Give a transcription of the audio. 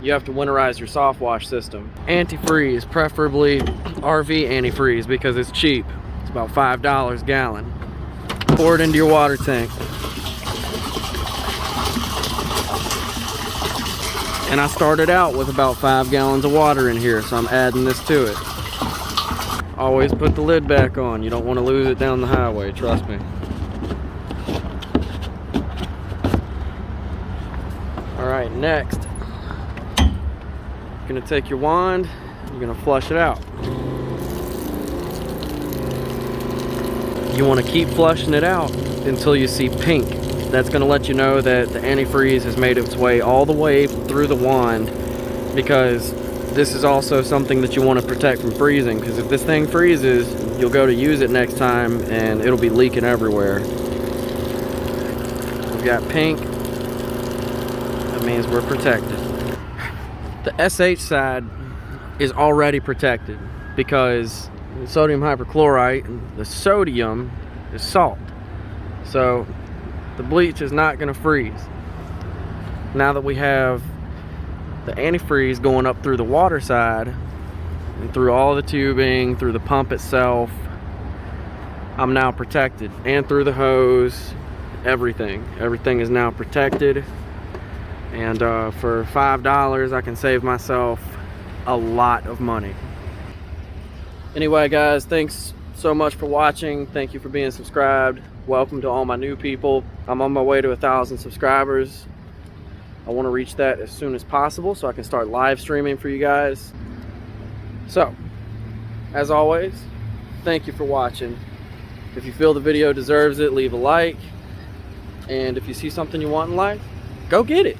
you have to winterize your soft wash system. Antifreeze, preferably RV antifreeze, because it's cheap. It's about $5 a gallon. Pour it into your water tank. And I started out with about 5 gallons of water in here, so I'm adding this to it. Always put the lid back on. You don't want to lose it down the highway, trust me. Alright, next, you're going to take your wand, you're going to flush it out. You want to keep flushing it out until you see pink. That's going to let you know that the antifreeze has made its way all the way through the wand, because this is also something that you want to protect from freezing, because if this thing freezes, you'll go to use it next time and it'll be leaking everywhere. We've got pink. That means we're protected. The SH side is already protected because sodium hypochlorite, the sodium is salt. So the bleach is not going to freeze. Now that we have the antifreeze going up through the water side and through all the tubing, through the pump itself, I'm now protected. And through the hose, everything is now protected. And for $5 I can save myself a lot of money. Anyway guys, thanks so much for watching. Thank you for being subscribed. Welcome to all my new people. I'm on my way to 1,000 subscribers. I want to reach that as soon as possible so I can start live streaming for you guys. So, as always, thank you for watching. If you feel the video deserves it, leave a like. And if you see something you want in life, go get it.